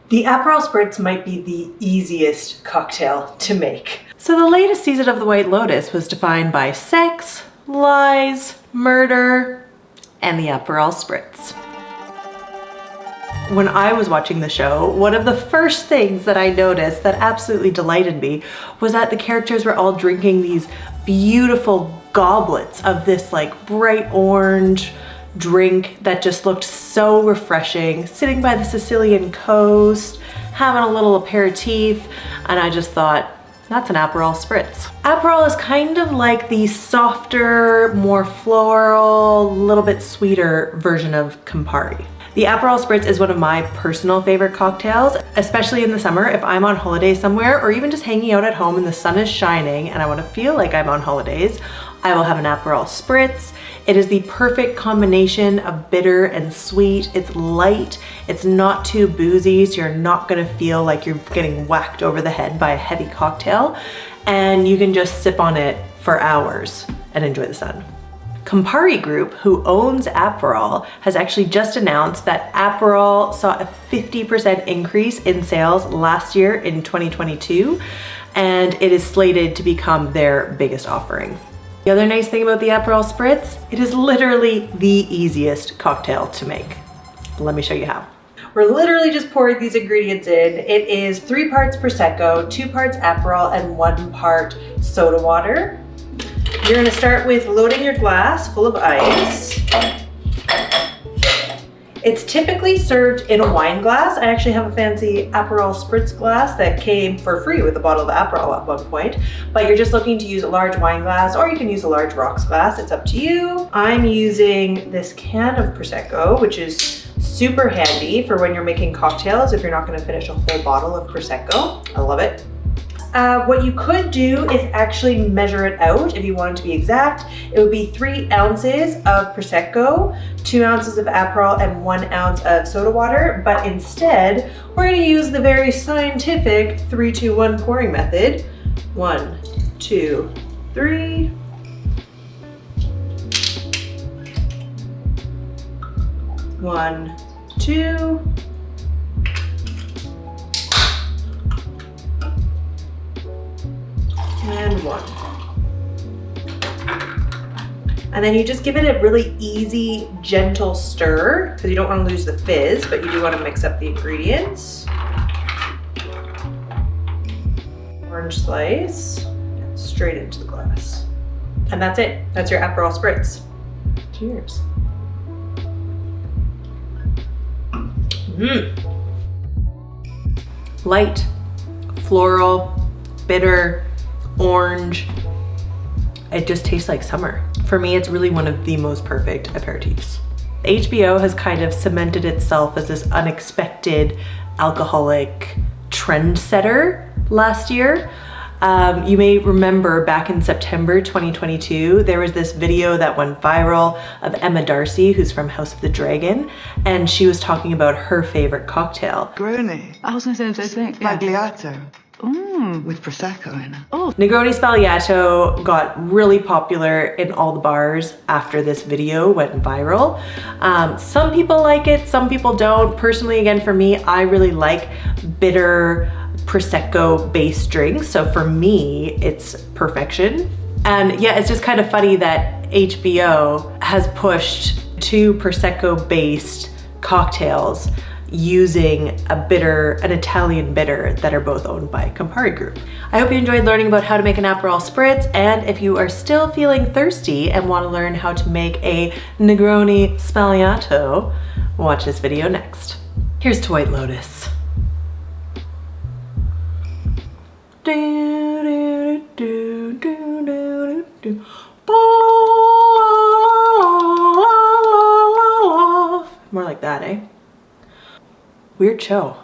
The Aperol Spritz might be the easiest cocktail to make. So the latest season of the White Lotus was defined by sex, lies, murder, and the Aperol Spritz. When I was watching the show, one of the first things that I noticed that absolutely delighted me was that the characters were all drinking these beautiful goblets of this like bright orange drink that just looked so refreshing, sitting by the Sicilian coast, having a little aperitif, and I just thought, that's an Aperol Spritz. Aperol is kind of like the softer, more floral, little bit sweeter version of Campari. The Aperol Spritz is one of my personal favorite cocktails, especially in the summer if I'm on holiday somewhere or even just hanging out at home and the sun is shining and I want to feel like I'm on holidays. I will have an Aperol Spritz. It is the perfect combination of bitter and sweet. It's light, it's not too boozy, so you're not gonna feel like you're getting whacked over the head by a heavy cocktail, and you can just sip on it for hours and enjoy the sun. Campari Group, who owns Aperol, has actually just announced that Aperol saw a 50% increase in sales last year in 2022, and it is slated to become their biggest offering. The other nice thing about the Aperol Spritz, it is literally the easiest cocktail to make. Let me show you how. We're literally just pouring these ingredients in. It is 3 parts Prosecco, 2 parts Aperol, and 1 part soda water. You're gonna start with loading your glass full of ice. It's typically served in a wine glass. I actually have a fancy Aperol Spritz glass that came for free with a bottle of Aperol at one point, but you're just looking to use a large wine glass, or you can use a large rocks glass, it's up to you. I'm using this can of Prosecco, which is super handy for when you're making cocktails if you're not gonna finish a whole bottle of Prosecco. I love it. What you could do is actually measure it out if you wanted to be exact. It would be 3 ounces of Prosecco, 2 ounces of Aperol, and 1 ounce of soda water. But instead, we're gonna use the very scientific 3-2-1 pouring method. 1, 2, 3. One, two. And 1. And then you just give it a really easy, gentle stir because you don't want to lose the fizz, but you do want to mix up the ingredients. Orange slice, straight into the glass. And that's it. That's your Aperol Spritz. Cheers. Light, floral, bitter, orange. It just tastes like summer. For me, it's really one of the most perfect aperitifs. HBO has kind of cemented itself as this unexpected alcoholic trendsetter last year. You may remember back in September 2022, there was this video that went viral of Emma Darcy, who's from House of the Dragon, and she was talking about her favorite cocktail. Negroni. I was going to say the same thing. Spagliato. With Prosecco in it. Oh. Negroni Spagliato got really popular in all the bars after this video went viral. Some people like it, some people don't. Personally, again, for me, I really like bitter Prosecco based drinks. So for me, it's perfection. And yeah, it's just kind of funny that HBO has pushed 2 Prosecco based cocktails using an Italian bitter that are both owned by Campari Group. I hope you enjoyed learning about how to make an Aperol Spritz, and if you are still feeling thirsty and want to learn how to make a Negroni Spagliato, watch this video next. Here's to White Lotus. More like that, eh? Weird show.